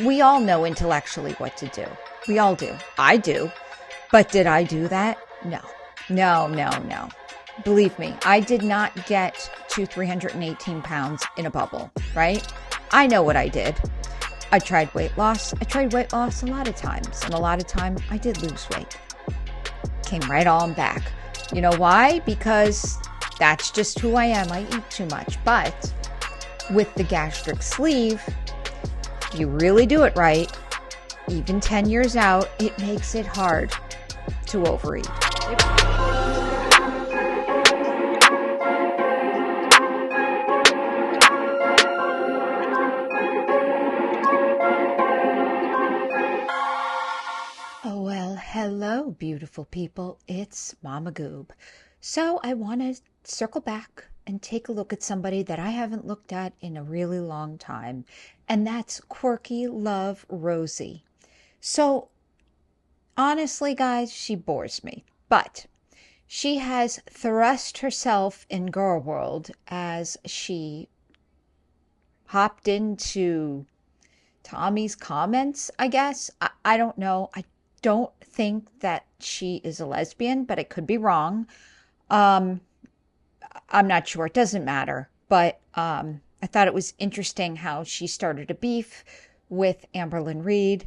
we all know intellectually what to do. We all do. I do. But did I do that? No. No, no, no. Believe me, I did not get to 318 pounds in a bubble, right? I know what I did. I tried weight loss. I tried weight loss a lot of times. And a lot of time I did lose weight. Came right on back. You know why? Because that's just who I am. I eat too much. But with the gastric sleeve, if you really do it right, even 10 years out, it makes it hard to overeat. Oh, well, hello, beautiful people. It's Mama Goob. So I want to circle back and take a look at somebody that I haven't looked at in a really long time, and that's Quirky Love Rosie. So honestly, guys, she bores me, but she has thrust herself in Gorlworld as she hopped into Tommy's comments, I guess. I don't know. I don't think that she is a lesbian, but I could be wrong. I'm not sure. It doesn't matter. But I thought it was interesting how she started a beef with Amberlynn Reid.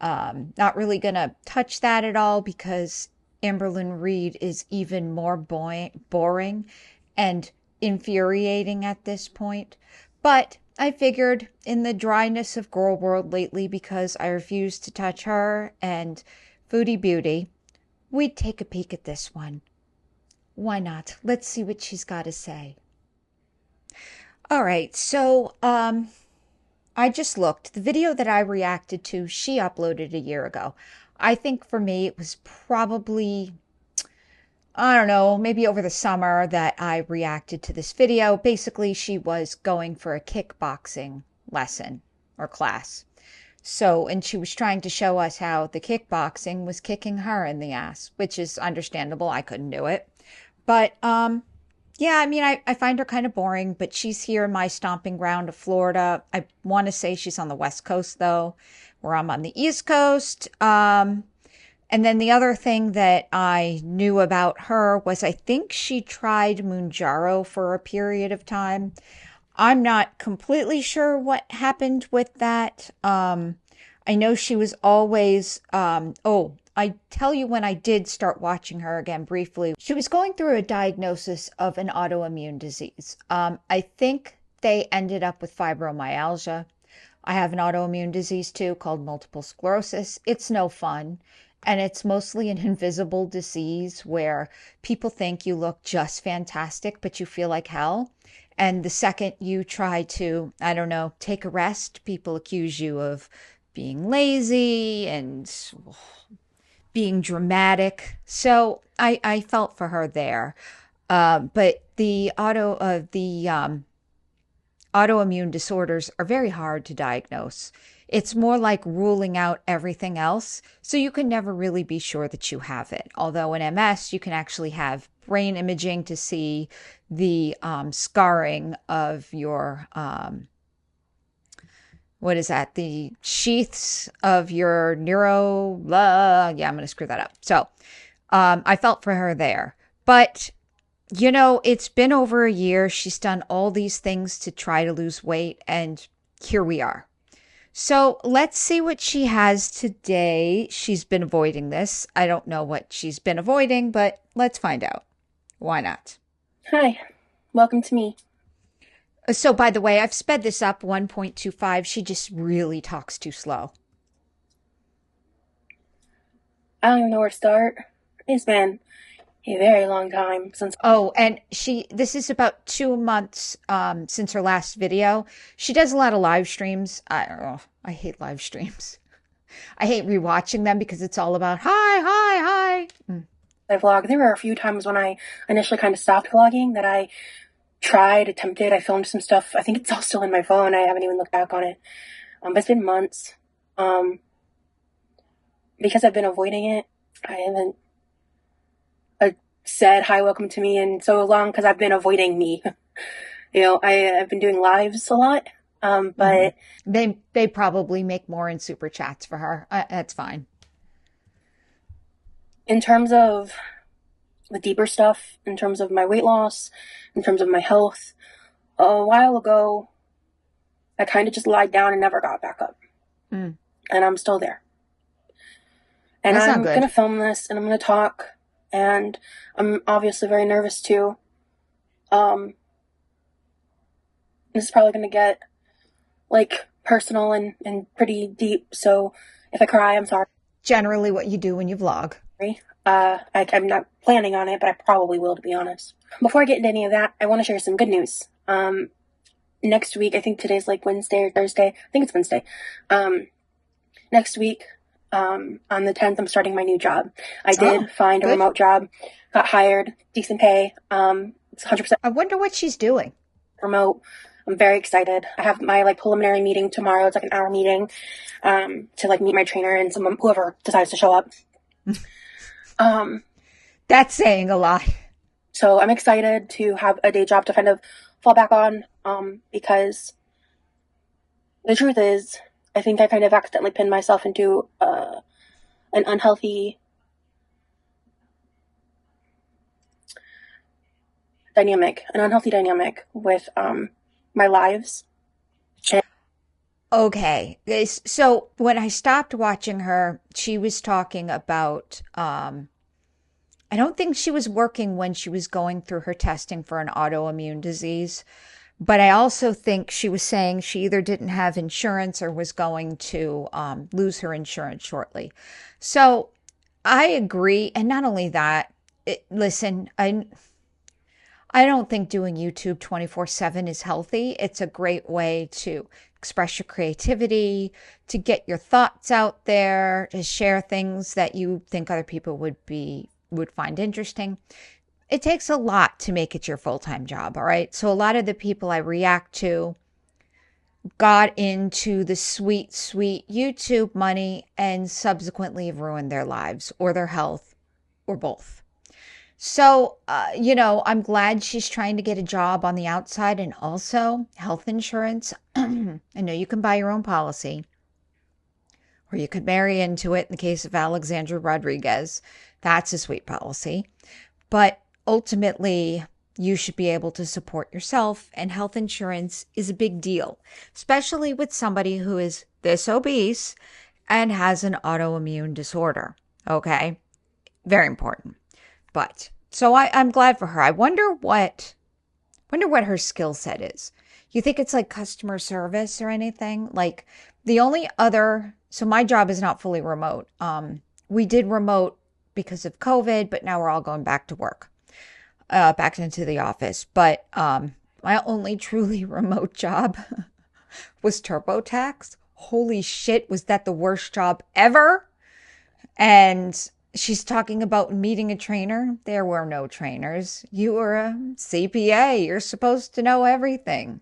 Not really going to touch that at all because Amberlynn Reid is even more boring and infuriating at this point. But I figured in the dryness of Gorlworld lately, because I refused to touch her and Foodie Beauty, we'd take a peek at this one. Why not? Let's see what she's got to say. All right, so I just looked. The video that I reacted to, she uploaded a year ago. I think for me, it was probably, I don't know, maybe over the summer that I reacted to this video. Basically, she was going for a kickboxing lesson or class. So, and she was trying to show us how the kickboxing was kicking her in the ass, which is understandable. I couldn't do it. But, yeah, I mean, I find her kind of boring, but she's here in my stomping ground of Florida. I want to say she's on the West Coast, though, where I'm on the East Coast. And then the other thing that I knew about her was I think she tried Mounjaro for a period of time. I'm not completely sure what happened with that. I know she was always, I tell you when I did start watching her again briefly, she was going through a diagnosis of an autoimmune disease. I think they ended up with fibromyalgia. I have an autoimmune disease too called multiple sclerosis. It's no fun. And it's mostly an invisible disease where people think you look just fantastic, but you feel like hell. And the second you try to, I don't know, take a rest, people accuse you of being lazy and being dramatic. So I felt for her there. But the autoimmune disorders are very hard to diagnose. It's more like ruling out everything else, so you can never really be sure that you have it. Although in MS, you can actually have brain imaging to see the scarring of your, what is that? The sheaths of your yeah, I'm going to screw that up. So I felt for her there. But you know, it's been over a year. She's done all these things to try to lose weight, and here we are. So let's see what she has today. She's been avoiding this. I don't know what she's been avoiding, but let's find out. Why not? Hi, welcome to me. So by the way, I've sped this up 1.25. She just really talks too slow. I don't even know where to start. It's been a very long time since. Oh, and this is about 2 months since her last video. She does a lot of live streams. I don't know. I hate live streams. I hate rewatching them because it's all about hi. I vlog. There were a few times when I initially kind of stopped vlogging that I attempted. I filmed some stuff. I think it's all still in my phone. I haven't even looked back on it. But it's been months. Because I've been avoiding it, I haven't said hi, welcome to me in so long because I've been avoiding me. You know, I've been doing lives a lot Hmm. But They probably make more in super chats for her. That's fine. in terms of the deeper stuff, in terms of my weight loss, in terms of my health, a while ago, I kind of just lied down and never got back up. Mm, And I'm still there. And that's not I'm going good. to film this and I'm going to talk. And I'm obviously very nervous too. Um, this is probably going to get like personal and pretty deep. So if I cry, I'm sorry. Generally, what you do when you vlog. I'm not planning on it, but I probably will, to be honest. Before I get into any of that, I want to share some good news. Next week, I think today's like Wednesday or Thursday. I think it's Wednesday. Next week, on the 10th, I'm starting my new job. I Oh, did find a good. remote job, got hired, decent pay. It's 100% I wonder what she's doing. remote. I'm very excited. I have my like preliminary meeting tomorrow. It's like an hour meeting, to like meet my trainer and whoever decides to show up. Um, That's saying a lot. so I'm excited to have a day job to kind of fall back on, because the truth is, I think I kind of accidentally pinned myself into an unhealthy dynamic with my lives. Okay. So when I stopped watching her, she was talking about, I don't think she was working when she was going through her testing for an autoimmune disease, but I also think she was saying she either didn't have insurance or was going to lose her insurance shortly. So I agree. And not only that, listen, I don't think doing YouTube 24/7 is healthy. It's a great way to express your creativity, to get your thoughts out there, to share things that you think other people would find interesting. It takes a lot to make it your full-time job, all right? So a lot of the people I react to got into the sweet, sweet YouTube money and subsequently have ruined their lives or their health or both. So, I'm glad she's trying to get a job on the outside and also health insurance. I know you can buy your own policy or you could marry into it in the case of Alexandra Rodriguez. That's a sweet policy. But ultimately, you should be able to support yourself, and health insurance is a big deal, especially with somebody who is this obese and has an autoimmune disorder. Okay? Very important. But so I'm glad for her. I wonder what her skill set is. You think it's like customer service or anything? Like the only other so my job is not fully remote. We did remote because of COVID, but now we're all going back to work, back into the office. But my only truly remote job was TurboTax. Holy shit, was that the worst job ever? And she's talking about meeting a trainer. There were no trainers. You were a CPA. You're supposed to know everything.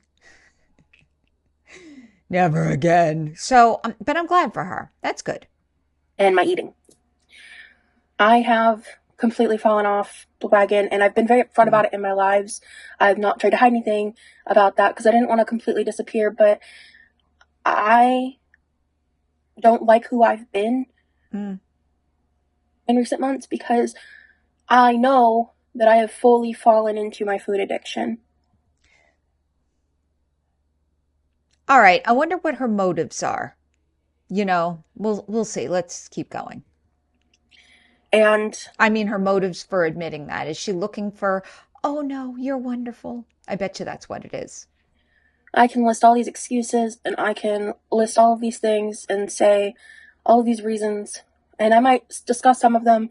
Never again. So, but I'm glad for her. That's good. And my eating. I have completely fallen off the wagon, and I've been very upfront about it in my lives. I've not tried to hide anything about that because I didn't want to completely disappear, but I don't like who I've been Mm. in recent months because I know that I have fully fallen into my food addiction. All right. I wonder what her motives are. We'll see. Let's keep going. And I mean, her motives for admitting that. Is she looking for, oh no, you're wonderful? I bet you that's what it is. I can list all these excuses and I can list all of these things and say all of these reasons. And I might discuss some of them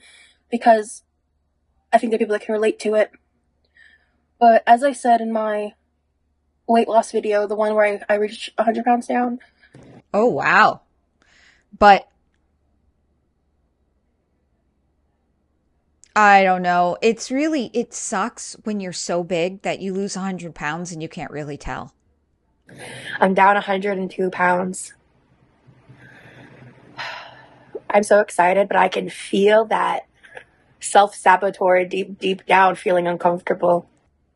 because I think there are people that can relate to it. But as I said in my weight loss video, the one where I reached 100 pounds down, Oh, wow. But I don't know. It sucks when you're so big that you lose 100 pounds and you can't really tell. I'm down 102 pounds. I'm so excited, but I can feel that self-saboteur deep, deep down feeling uncomfortable.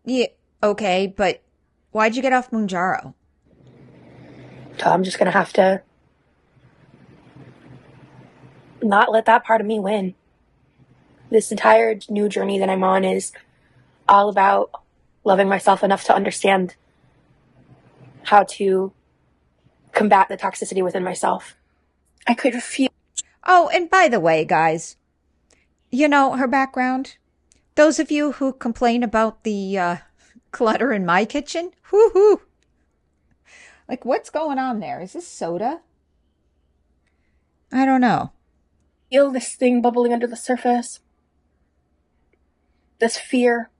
Yeah, okay, but why'd you get off Mounjaro? So I'm just going to have to not let that part of me win. This entire new journey that I'm on is all about loving myself enough to understand how to combat the toxicity within myself. I could feel. Oh, and by the way, guys, you know her background? Those of you who complain about the clutter in my kitchen, whoo-hoo. Like, what's going on there? Is this soda? I don't know. Feel this thing bubbling under the surface. This fear.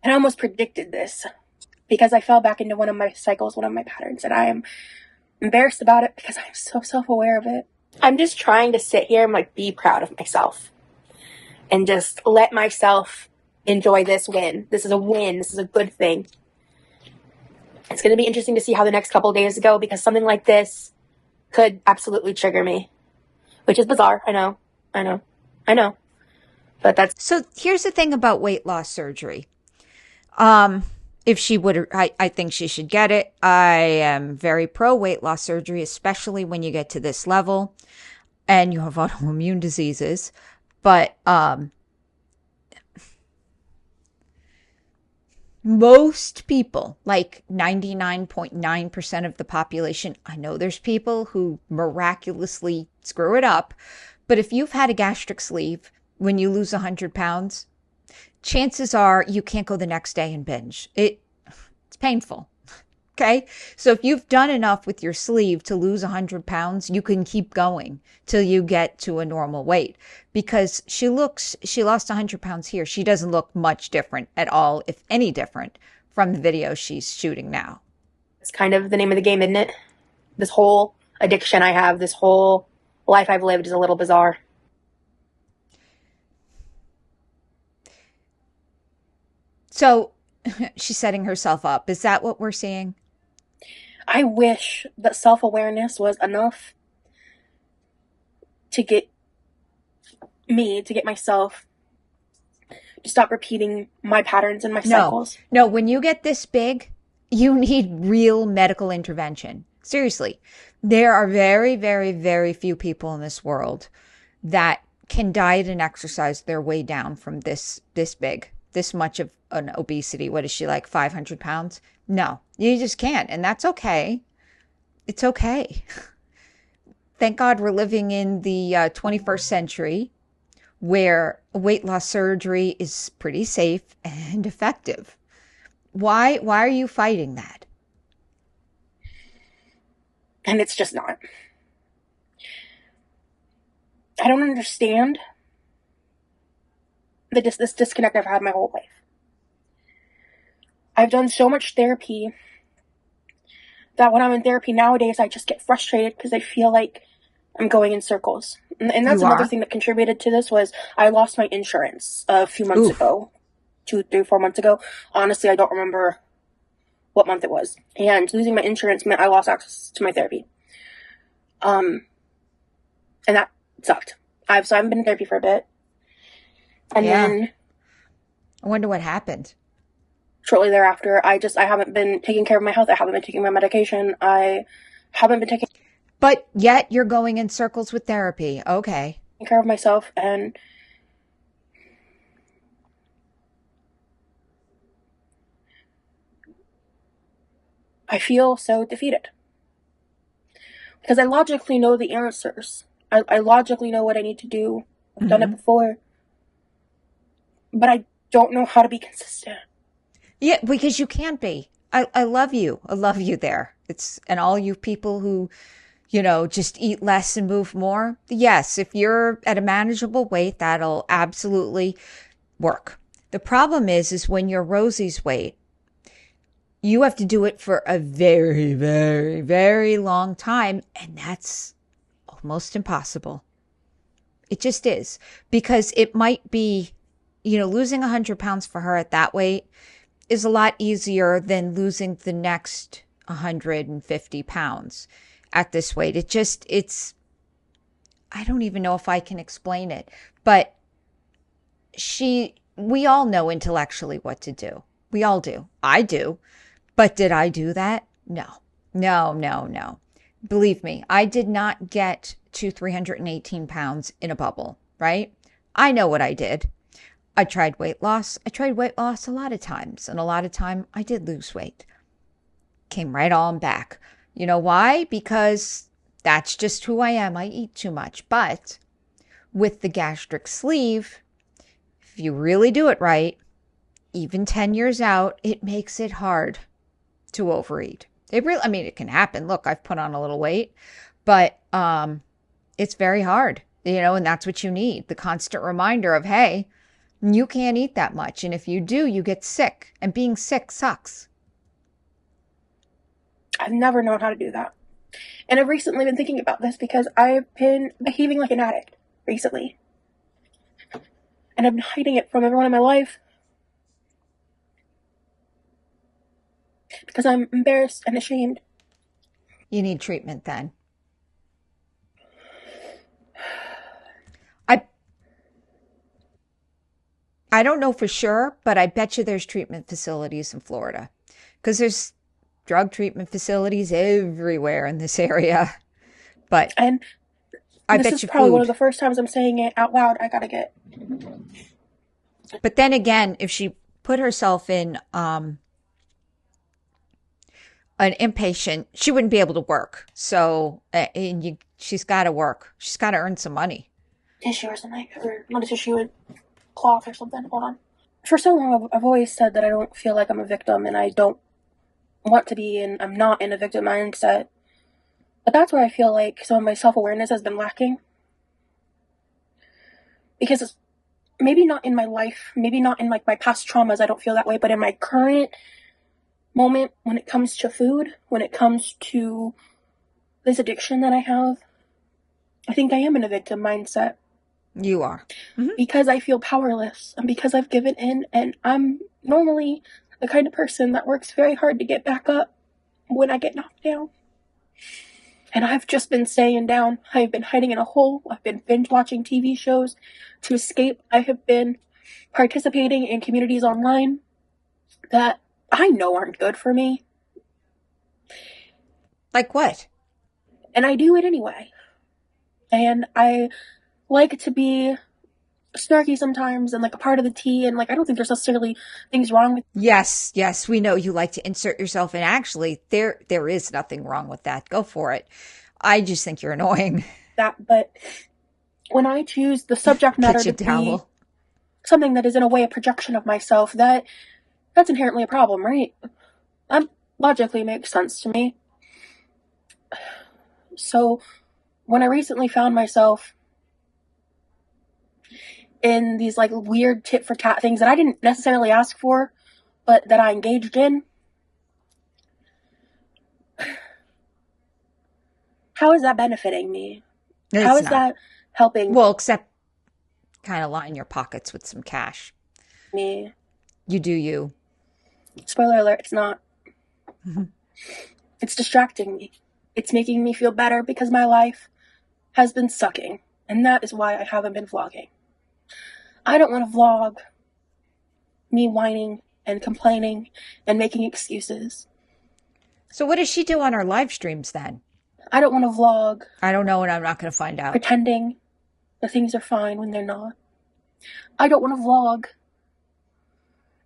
And I almost predicted this because I fell back into one of my cycles, one of my patterns, and I am embarrassed about it because I'm so self-aware of it. I'm just trying to sit here and like be proud of myself and just let myself enjoy this win. This is a win. This is a good thing. It's going to be interesting to see how the next couple of days go because something like this could absolutely trigger me, which is bizarre. I know. But that's... So here's the thing about weight loss surgery. If she would, I think she should get it. I am very pro weight loss surgery, especially when you get to this level and you have autoimmune diseases. But, most people, like 99.9% of the population, I know there's people who miraculously screw it up, but if you've had a gastric sleeve when you lose 100 pounds, chances are you can't go the next day and binge. It's painful. Okay. So if you've done enough with your sleeve to lose 100 pounds, you can keep going till you get to a normal weight because she lost 100 pounds here. She doesn't look much different at all, if any different from the video she's shooting now. It's kind of the name of the game, isn't it? This whole addiction I have, this whole life I've lived is a little bizarre. So she's setting herself up. Is that what we're seeing? I wish that self-awareness was enough to get myself to stop repeating my patterns and my cycles. No, when you get this big, you need real medical intervention. Seriously. There are very, very, very few people in this world that can diet and exercise their way down from this big, this much of an obesity. What is she, like 500 pounds? No, you just can't. And that's okay. It's okay. Thank God we're living in the 21st century where weight loss surgery is pretty safe and effective. Why are you fighting that? And it's just not. I don't understand this disconnect I've had my whole life. I've done so much therapy that when I'm in therapy nowadays, I just get frustrated because I feel like I'm going in circles. And that's another thing that contributed to this was I lost my insurance a few months ago, 2, 3, 4 months ago. Honestly, I don't remember what month it was. And losing my insurance meant I lost access to my therapy. And that sucked. So I haven't been in therapy for a bit. And then I wonder what happened. Shortly thereafter, I haven't been taking care of my health. I haven't been taking my medication. I haven't been taking... But yet you're going in circles with therapy. Okay. Taking care of myself, and I feel so defeated. Because I logically know the answers. I logically know what I need to do. I've done it before. But I don't know how to be consistent. Yeah, because you can't be. I love you. I love you there. And all you people who, just eat less and move more. Yes, if you're at a manageable weight, that'll absolutely work. The problem is when you're Rosie's weight, you have to do it for a very, very, very long time. And that's almost impossible. It just is. Because it might be, losing 100 pounds for her at that weight is a lot easier than losing the next 150 pounds at this weight. I don't even know if I can explain it, but we all know intellectually what to do. We all do. I do. But did I do that? No. No, no, no. Believe me, I did not get to 318 pounds in a bubble, right? I know what I did. I tried weight loss. I tried weight loss a lot of times, and a lot of time I did lose weight. Came right on back. You know why? Because that's just who I am. I eat too much. But with the gastric sleeve, if you really do it right, even 10 years out, it makes it hard to overeat. It really, I mean, it can happen. Look, I've put on a little weight, but it's very hard, and that's what you need. The constant reminder of, hey, you can't eat that much. And if you do, you get sick. And being sick sucks. I've never known how to do that. And I've recently been thinking about this because I've been behaving like an addict recently. And I've been hiding it from everyone in my life because I'm embarrassed and ashamed. You need treatment then. I don't know for sure, but I bet you there's treatment facilities in Florida because there's drug treatment facilities everywhere in this area. But And I this bet is you probably one of food. the first times I'm saying it out loud. I gotta get. But then again, if she put herself in an inpatient, she wouldn't be able to work. So she's got to work. She's got to earn some money. Tissue or something. Or not a tissue, a cloth or something. Hold on. For so long, I've always said that I don't feel like I'm a victim and I don't want to be, and I'm not in a victim mindset. But that's where I feel like some of my self-awareness has been lacking. Because it's maybe not in my life, maybe not in like my past traumas, I don't feel that way, but in my current moment, when it comes to food, when it comes to this addiction that I have, I think I am in a victim mindset. You are. Mm-hmm. Because I feel powerless and because I've given in, and I'm normally the kind of person that works very hard to get back up when I get knocked down. And I've just been staying down. I've been hiding in a hole. I've been binge watching TV shows to escape. I have been participating in communities online that I know aren't good for me. Like what? And I do it anyway. And I like to be snarky sometimes and like a part of the tea, and like I don't think there's necessarily things wrong with Yes, we know you like to insert yourself, and actually there is nothing wrong with that. Go for it. I just think you're annoying. that, but when I choose the subject matter to be something that is in a way a projection of myself, that's inherently a problem, right? That logically makes sense to me. So when I recently found myself in these like weird tit for tat things that I didn't necessarily ask for, but that I engaged in, how is that benefiting me? How is that helping? Well, except kind of line your pockets with some cash. Me. You do you. Spoiler alert, it's not. It's distracting me. It's making me feel better because my life has been sucking, and that is why I haven't been vlogging. I don't want to vlog me whining and complaining and making excuses. So what does she do on her live streams then? I don't want to vlog. I don't know, and I'm not going to find out. Pretending that things are fine when they're not. I don't want to vlog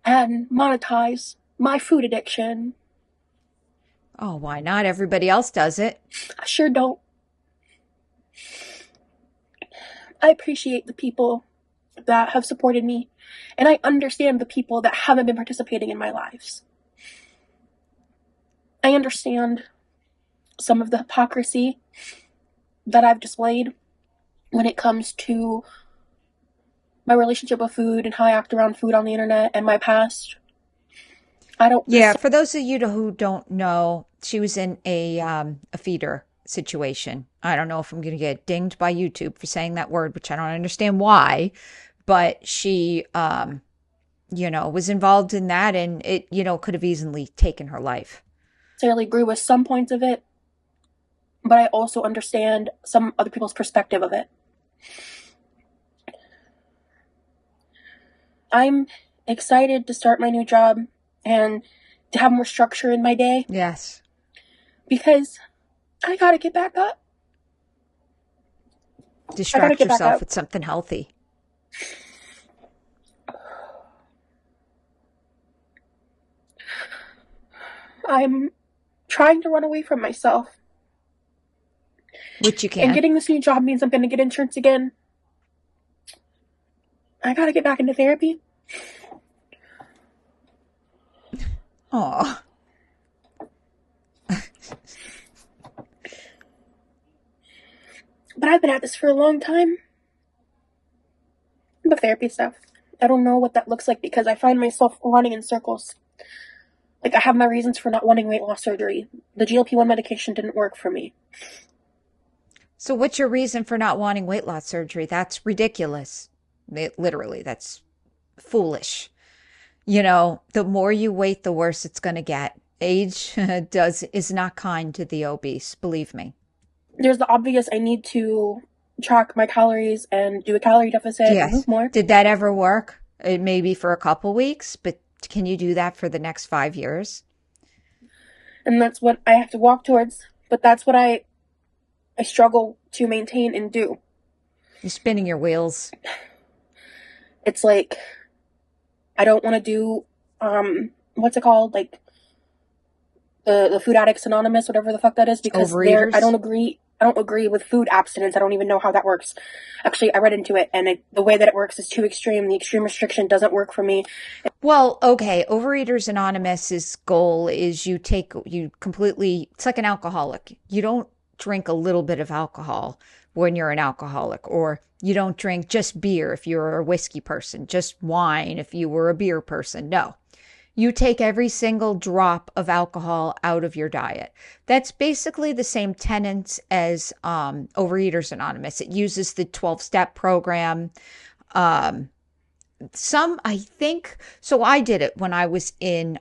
and monetize my food addiction. Oh, why not? Everybody else does it. I sure don't. I appreciate the people that have supported me, and I understand the people that haven't been participating in my lives. I understand some of the hypocrisy that I've displayed when it comes to my relationship with food and how I act around food on the internet and my past. For those of you who don't know, she was in a feeder situation. I don't know if I'm going to get dinged by YouTube for saying that word, which I don't understand why, but she, was involved in that, and it, could have easily taken her life. I really agree with some points of it, but I also understand some other people's perspective of it. I'm excited to start my new job and to have more structure in my day. Yes. because I gotta get back up. I gotta Distract get back yourself up. with something healthy. I'm trying to run away from myself. Which you And can't. getting this new job means I'm gonna get insurance again. I gotta get back into therapy. Aw. But I've been at this for a long time. The therapy stuff. I don't know what that looks like because I find myself running in circles. Like, I have my reasons for not wanting weight loss surgery. The GLP-1 medication didn't work for me. So what's your reason for not wanting weight loss surgery? That's ridiculous. Literally, that's foolish. You know, the more you wait, the worse it's going to get. Age is not kind to the obese, believe me. There's the obvious I need to track my calories and do a calorie deficit and Yes. move more. Did that ever work? It may be for a couple weeks, but can you do that for the next 5 years? And that's what I have to walk towards. But that's what I struggle to maintain and do. You're spinning your wheels. It's like, I don't want to do, what's it called? Like, the Food Addicts Anonymous, whatever the fuck that is, because I Overeaters? don't agree with food abstinence. I don't even know how that works. Actually, I read into it, and the way that it works is too extreme. The extreme restriction doesn't work for me. Well, okay. Overeaters Anonymous's goal is you completely, it's like an alcoholic. You don't drink a little bit of alcohol when you're an alcoholic, or you don't drink just beer if you're a whiskey person, just wine if you were a beer person. No. You take every single drop of alcohol out of your diet. That's basically the same tenets as Overeaters Anonymous. It uses the 12-step program. Um, I think, so I did it when I was in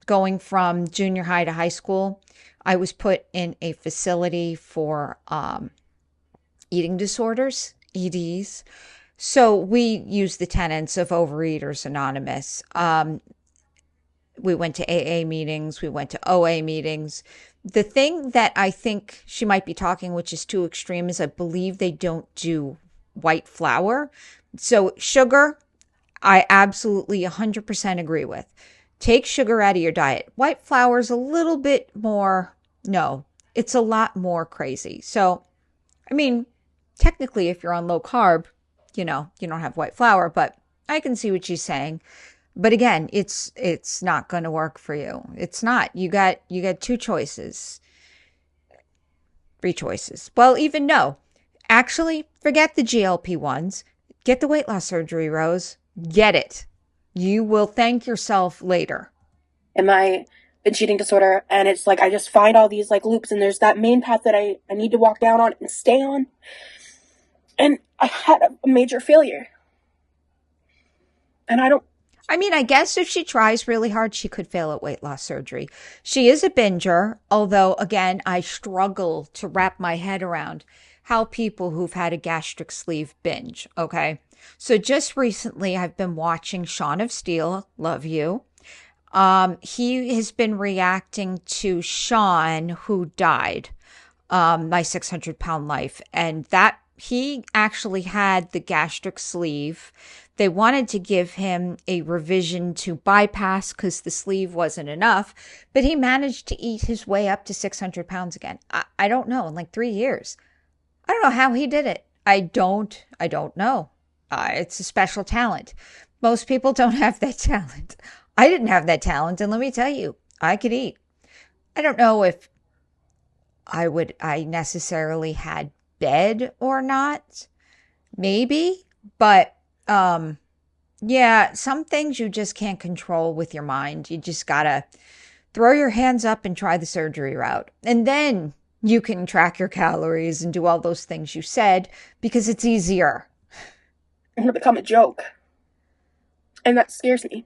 going from junior high to high school. I was put in a facility for eating disorders, EDs. So we use the tenets of Overeaters Anonymous. We went to AA meetings, we went to OA meetings. The thing that I think she might be talking, which is too extreme, is I believe they don't do white flour. So sugar, I absolutely 100% agree with. Take sugar out of your diet. White flour is a little bit more, no, it's a lot more crazy. So, I mean, technically, if you're on low carb, you don't have white flour, but I can see what she's saying. But again, it's not going to work for you. It's not. You got two choices, three choices. Well, even no. Actually, forget the GLP-1s. Get the weight loss surgery, Rose. Get it. You will thank yourself later. In my binge eating disorder, and it's like I just find all these like loops, and there's that main path that I need to walk down on and stay on. And I had a major failure. And I mean, I guess if she tries really hard, she could fail at weight loss surgery. She is a binger, although, again, I struggle to wrap my head around how people who've had a gastric sleeve binge. Okay. So just recently, I've been watching Shaun of Steel, love you. He has been reacting to Sean, who died, My 600-Pound Life, and that he actually had the gastric sleeve. They wanted to give him a revision to bypass because the sleeve wasn't enough, but he managed to eat his way up to 600 pounds again. I don't know, in like 3 years. I don't know how he did it. I don't know. It's a special talent. Most people don't have that talent. I didn't have that talent, and let me tell you, I could eat. I don't know if I necessarily had bed or not. Maybe, but yeah, some things you just can't control with your mind. You just gotta throw your hands up and try the surgery route. And then you can track your calories and do all those things you said because it's easier. I'm gonna become a joke. And that scares me.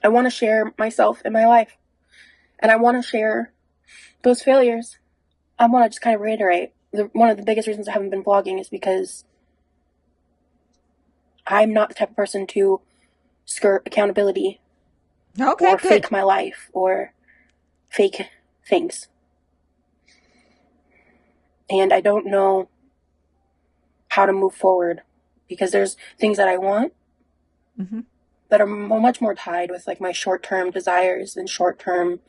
I want to share myself and my life. And I want to share those failures. I want to just kind of reiterate one of the biggest reasons I haven't been blogging is because I'm not the type of person to skirt accountability Okay, or good. fake my life or fake things. And I don't know how to move forward because there's things that I want that are much more tied with like my short-term desires and short-term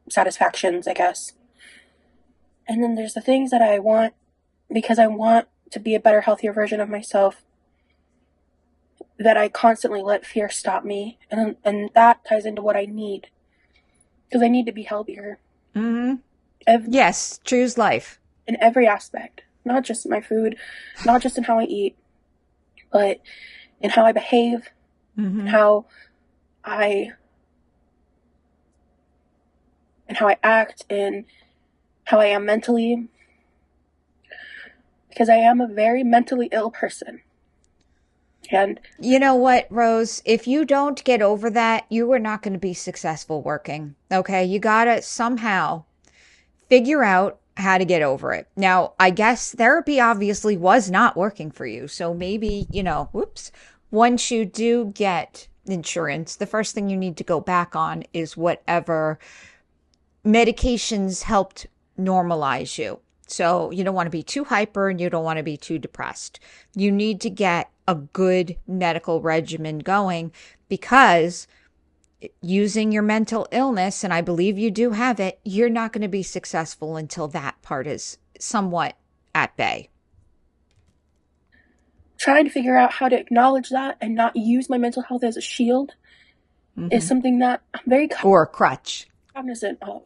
satisfactions, I guess. And then there's the things that I want because I want to be a better, healthier version of myself that I constantly let fear stop me. And that ties into what I need because I need to be healthier. Yes, choose life. In every aspect, not just my food, not just in how I eat, but in how I behave, how I act, and how I am mentally, because I am a very mentally ill person. And you know what, Rose? If you don't get over that, you are not going to be successful working. Okay, you gotta somehow figure out how to get over it. Now, I guess therapy obviously was not working for you. So maybe, once you do get insurance, the first thing you need to go back on is whatever medications helped normalize you. So you don't want to be too hyper and you don't want to be too depressed. You need to get a good medical regimen going because using your mental illness, and I believe you do have it, you're not going to be successful until that part is somewhat at bay. Trying to figure out how to acknowledge that and not use my mental health as a shield is something that I'm very or a crutch cognizant of.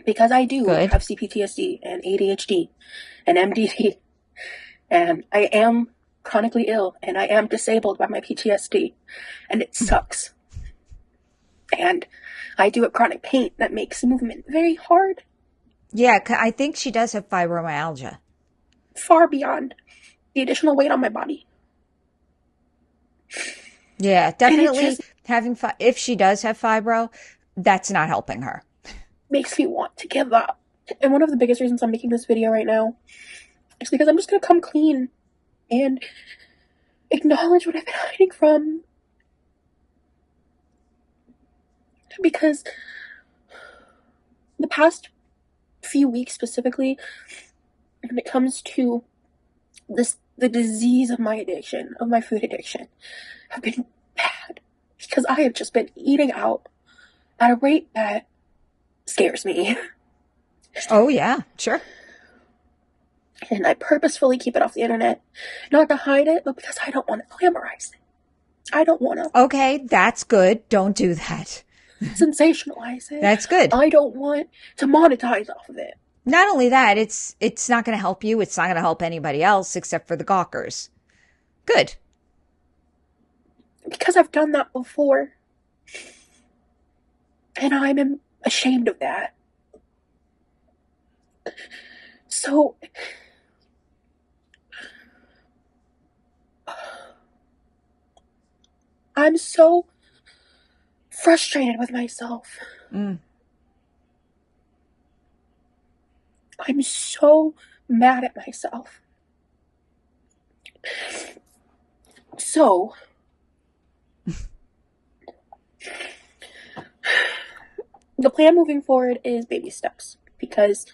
Because I do have CPTSD and ADHD and MDD, and I am chronically ill and I am disabled by my PTSD, and it sucks. And I do have chronic pain that makes movement very hard. Yeah, I think she does have fibromyalgia. Far beyond the additional weight on my body. Yeah, definitely having if she does have fibro, that's not helping her. Makes me want to give up. And one of the biggest reasons I'm making this video right now is because I'm just going to come clean and acknowledge what I've been hiding from. Because the past few weeks specifically, when it comes to the disease of my addiction, of my food addiction, have been bad. Because I have just been eating out at a rate that scares me. Oh, yeah, sure. And I purposefully keep it off the internet. Not to hide it, but because I don't want to glamorize it. I don't want to. Okay, that's good. Don't do that. Sensationalize it. That's good. I don't want to monetize off of it. Not only that, it's not going to help you. It's not going to help anybody else except for the gawkers. Good. Because I've done that before. And I'm ashamed of that. So I'm so frustrated with myself. I'm so mad at myself. So the plan moving forward is baby steps, because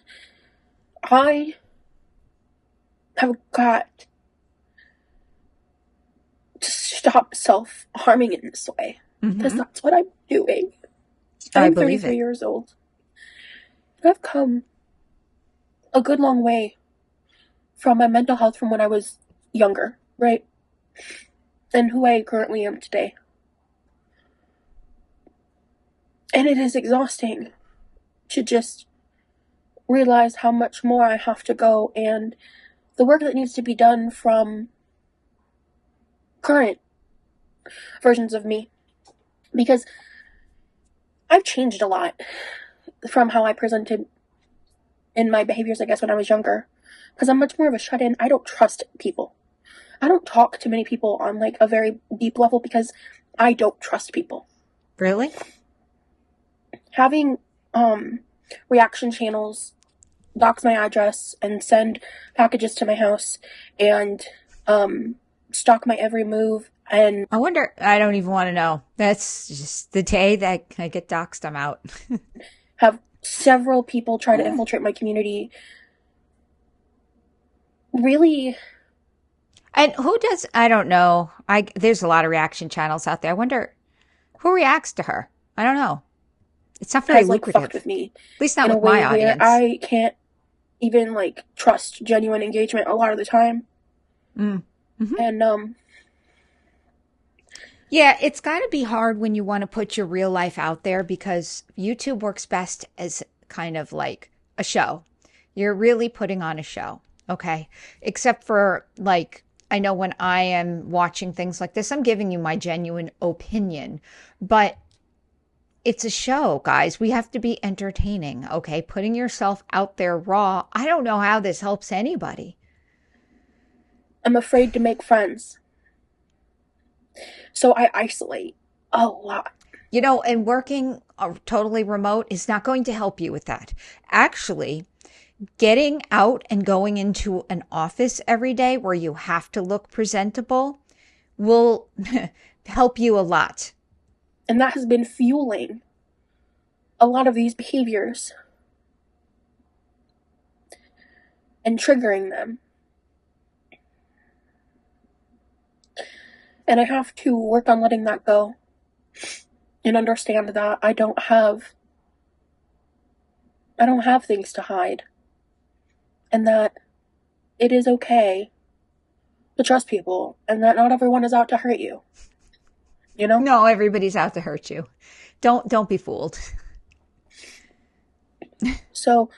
I have got to stop self-harming in this way, because that's what I'm doing. I'm 33 years old. And I've come a good long way from my mental health from when I was younger, right? And who I currently am today. And it is exhausting to just realize how much more I have to go and the work that needs to be done from current versions of me. Because I've changed a lot from how I presented in my behaviors, I guess, when I was younger. Because I'm much more of a shut-in. I don't trust people. I don't talk to many people on like a very deep level because I don't trust people. Really? Having reaction channels dox my address and send packages to my house and stalk my every move And I wonder, I don't even want to know. That's just the day that I get doxxed, I'm out. have several people try to infiltrate my community. Really, And who does, I don't know. There's a lot of reaction channels out there. I wonder who reacts to her. I don't know. It's not very has like fucked lucrative. with me At least not in a with my way where audience. I can't even like trust genuine engagement a lot of the time. Mm. Hmm. And Yeah, it's got to be hard when you want to put your real life out there because YouTube works best as kind of like a show. You're really putting on a show, okay? Except for like, I know when I am watching things like this, I'm giving you my genuine opinion, but it's a show, guys. We have to be entertaining, okay? Putting yourself out there raw. I don't know how this helps anybody. I'm afraid to make friends. So I isolate a lot. You know, and working totally remote is not going to help you with that. Actually, getting out and going into an office every day where you have to look presentable will help you a lot. And that has been fueling a lot of these behaviors and triggering them. And I have to work on letting that go and understand that I don't have things to hide. And that it is okay to trust people and that not everyone is out to hurt you. You know? No, everybody's out to hurt you. Don't be fooled. So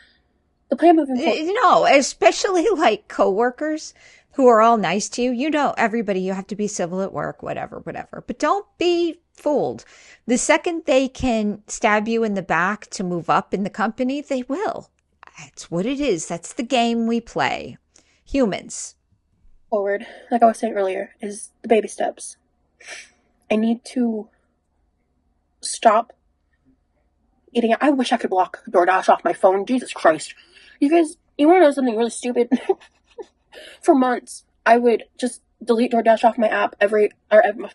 the plan moving forward. You know, especially like coworkers who are all nice to you. You know, everybody, you have to be civil at work, whatever, whatever. But don't be fooled. The second they can stab you in the back to move up in the company, they will. That's what it is. That's the game we play. Humans. Forward, like I was saying earlier, is the baby steps. I need to stop eating. I wish I could block DoorDash off my phone. Jesus Christ. You guys, you want to know something really stupid? For months, I would just delete DoorDash off my app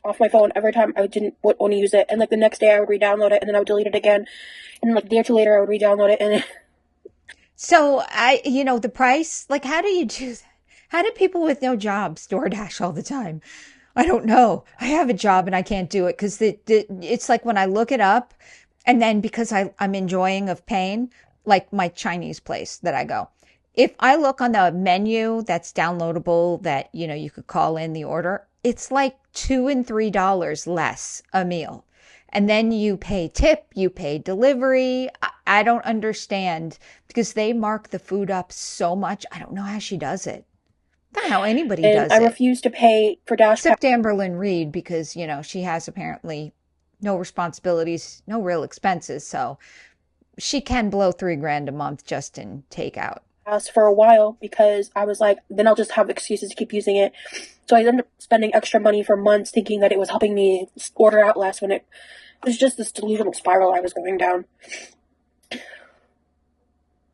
off my phone every time I didn't want to use it. And like the next day I would re-download it and then I would delete it again. And like a day or two later I would re-download it and So the price, like, how do you do that? How do people with no jobs DoorDash all the time? I don't know. I have a job and I can't do it because it's like when I look it up and then because I'm enjoying of pain, like my Chinese place that I go. If I look on the menu that's downloadable that, you could call in the order, it's like $2 and $3 less a meal. And then you pay tip, you pay delivery. I don't understand because they mark the food up so much. I don't know how she does it. I don't know how anybody and I does it. refuse to pay for Dash Pass. Except Amberlynn Reid because, she has apparently no responsibilities, no real expenses. So she can blow $3,000 a month just in takeout. For a while because I was like, then I'll just have excuses to keep using it. So I ended up spending extra money for months thinking that it was helping me order out less when it was just this delusional spiral I was going down.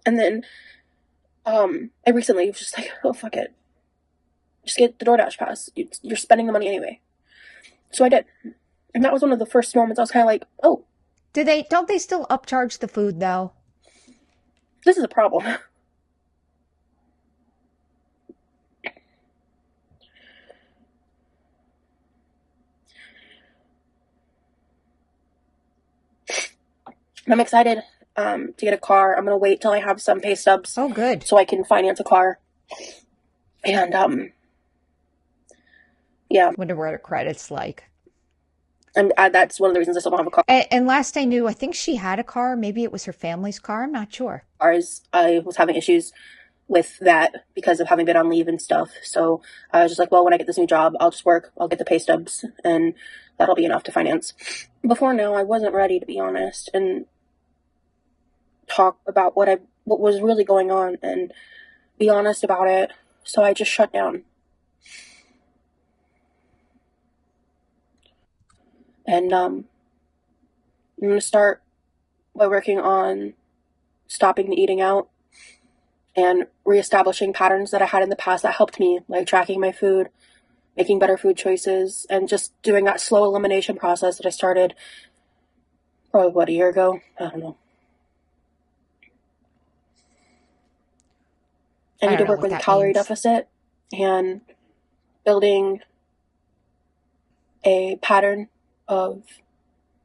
And then I recently was just like, oh, fuck it. Just get the DoorDash pass. You're spending the money anyway. So I did. And that was one of the first moments I was kind of like, oh. Don't they still upcharge the food though? This is a problem. I'm excited to get a car. I'm going to wait till I have some pay stubs. Oh, good. So I can finance a car. And, yeah. Wonder what her credit's like. And that's one of the reasons I still don't have a car. And last I knew, I think she had a car. Maybe it was her family's car. I'm not sure. I was having issues with that because of having been on leave and stuff. So I was just like, well, when I get this new job, I'll just work. I'll get the pay stubs and that'll be enough to finance. Before now, I wasn't ready, to be honest, and talk about what was really going on and be honest about it. So I just shut down. And I'm going to start by working on stopping the eating out and reestablishing patterns that I had in the past that helped me, like tracking my food, making better food choices, and just doing that slow elimination process that I started probably, a year ago? I don't know. I I need don't to know work what with a that calorie means. deficit and building a pattern of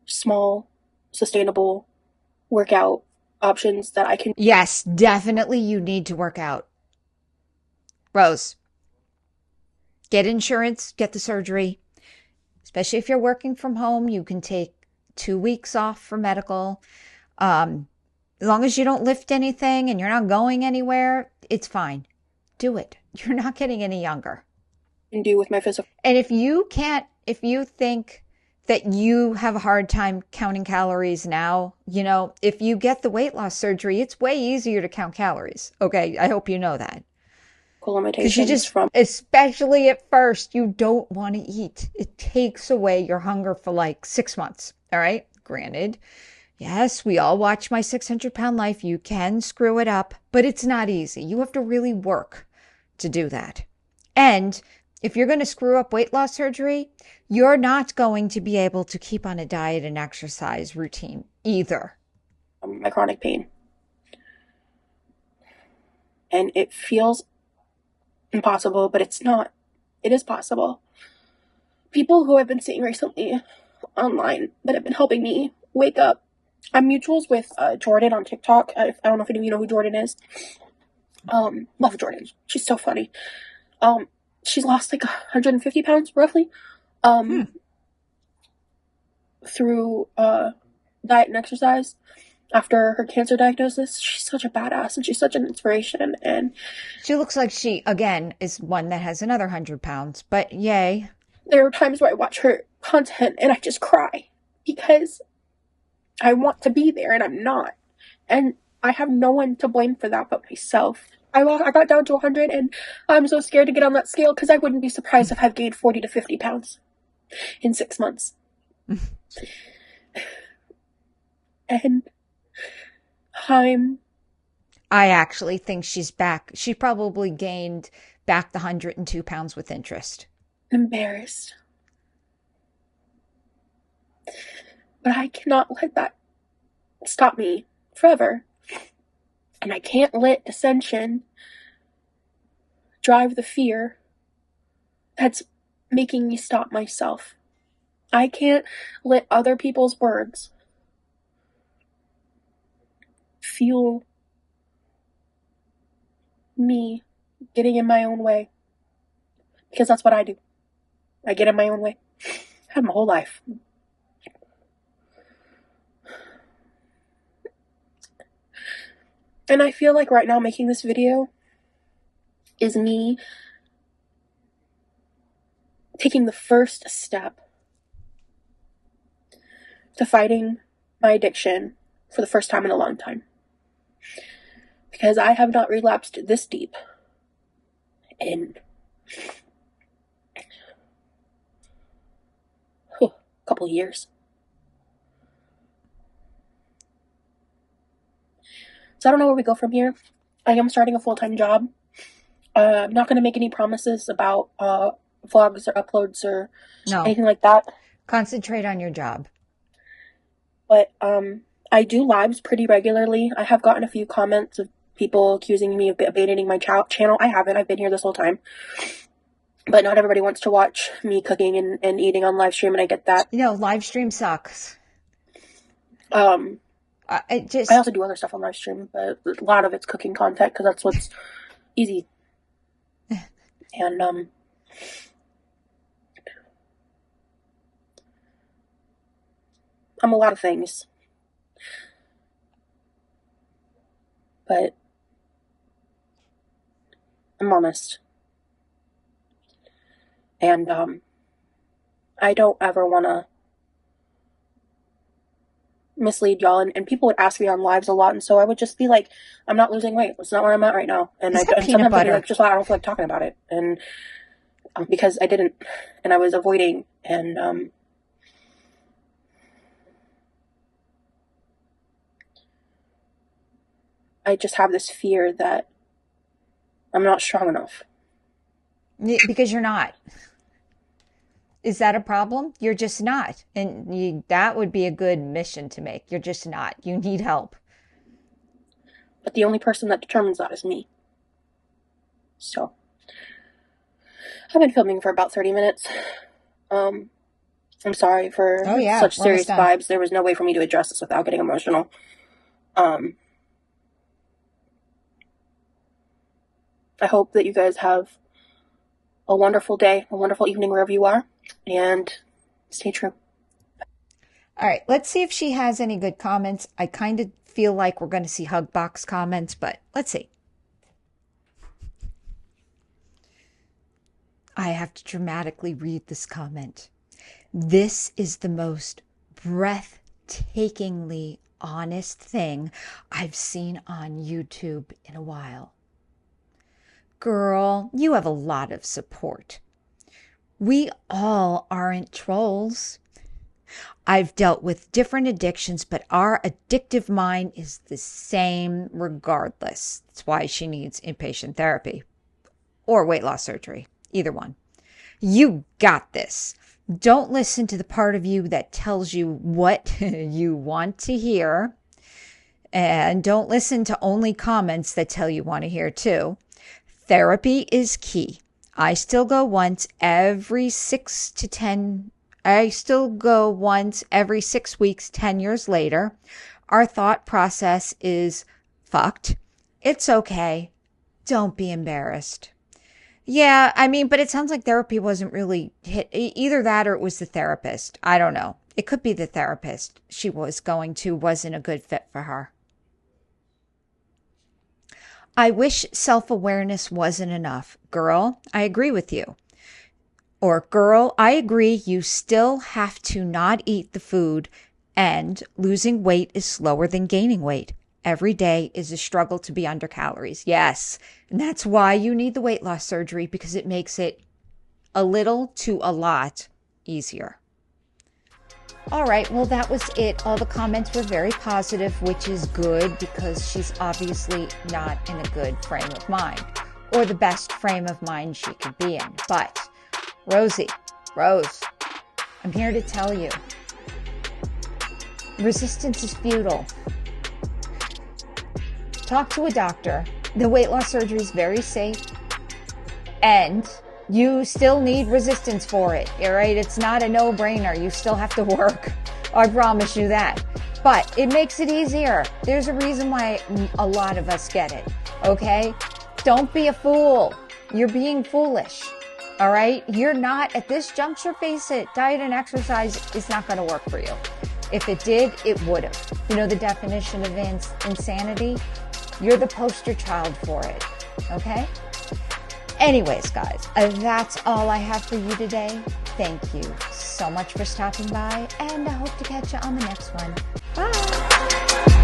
small, sustainable workout options that I can. Yes, definitely you need to work out. Rose, get insurance, get the surgery. Especially if you're working from home, you can take 2 weeks off for medical. As long as you don't lift anything and you're not going anywhere, it's fine. Do it. You're not getting any younger. Do with my physical. And if you think that you have a hard time counting calories now, if you get the weight loss surgery, it's way easier to count calories. Okay. I hope you know that. Because Limitations from. especially at first, you don't want to eat. It takes away your hunger for like 6 months. All right. Granted, yes, we all watch My 600-Pound Life. You can screw it up, but it's not easy. You have to really work to do that. And if you're going to screw up weight loss surgery, you're not going to be able to keep on a diet and exercise routine either. My chronic pain. And it feels impossible, but it's not. It is possible. People who I've been seeing recently online that have been helping me wake up. I'm mutuals with Jordan on TikTok. I don't know if any of you know who Jordan is. Love Jordan. She's so funny. She's lost like 150 pounds roughly. Through diet and exercise after her cancer diagnosis. She's such a badass and she's such an inspiration. And she looks like she, again, is one that has another 100 pounds, but yay. There are times where I watch her content and I just cry because I want to be there and I'm not. And I have no one to blame for that but myself. I got down to 100 and I'm so scared to get on that scale because I wouldn't be surprised if I've gained 40 to 50 pounds in 6 months. And I actually think she's back. She probably gained back the 102 pounds with interest. Embarrassed. But I cannot let that stop me forever. And I can't let dissension drive the fear that's making me stop myself. I can't let other people's words fuel me getting in my own way. Because that's what I do. I get in my own way. I have my whole life. And I feel like right now making this video is me taking the first step to fighting my addiction for the first time in a long time. Because I have not relapsed this deep in a couple years. So I don't know where we go from here. I am starting a full-time job. I'm not going to make any promises about vlogs or uploads or anything like that. Concentrate on your job. But I do lives pretty regularly. I have gotten a few comments of people accusing me of abandoning my channel. I haven't. I've been here this whole time. But not everybody wants to watch me cooking and eating on live stream, and I get that. Live stream sucks. I also do other stuff on live stream, but a lot of it's cooking content because that's what's easy. And I'm a lot of things. But I'm honest. And I don't ever want to mislead y'all, and people would ask me on lives a lot, and so I would just be like, I'm not losing weight. It's not where I'm at right now. And sometimes I'd be like, just I don't feel like talking about it. And because I didn't, and I was avoiding, and I just have this fear that I'm not strong enough. Because you're not. Is that a problem? You're just not. And that would be a good mission to make. You're just not. You need help. But the only person that determines that is me. So, I've been filming for about 30 minutes. I'm sorry for such serious vibes. There was no way for me to address this without getting emotional. I hope that you guys have a wonderful day, a wonderful evening wherever you are, and stay true. All right, let's see if she has any good comments. I kind of feel like we're going to see hug box comments, but let's see. I have to dramatically read this comment. This is the most breathtakingly honest thing I've seen on YouTube in a while. Girl, you have a lot of support. We all aren't trolls. I've dealt with different addictions, but our addictive mind is the same regardless. That's why she needs inpatient therapy or weight loss surgery, either one. You got this. Don't listen to the part of you that tells you what you want to hear. And don't listen to only comments that tell you want to hear too. Therapy is key. I still go once every 6 weeks, 10 years later. Our thought process is fucked. It's okay. Don't be embarrassed. Yeah, I mean, but it sounds like therapy wasn't really hit. Either that or it was the therapist. I don't know. It could be the therapist she was going to wasn't a good fit for her. I wish self-awareness wasn't enough. Girl, I agree with you. Or, girl, I agree you still have to not eat the food, and losing weight is slower than gaining weight. Every day is a struggle to be under calories. Yes, and that's why you need the weight loss surgery, because it makes it a little to a lot easier. All right, well, that was it. All the comments were very positive, which is good because she's obviously not in a good frame of mind, or the best frame of mind she could be in. But Rose, I'm here to tell you, resistance is futile. Talk to a doctor. The weight loss surgery is very safe, and you still need resistance for it, all right? It's not a no-brainer. You still have to work. I promise you that. But it makes it easier. There's a reason why a lot of us get it, okay? Don't be a fool. You're being foolish, all right? You're not, at this juncture, face it, diet and exercise is not going to work for you. If it did, it would have. You know the definition of insanity? You're the poster child for it, okay? Anyways, guys, that's all I have for you today. Thank you so much for stopping by, and I hope to catch you on the next one. Bye!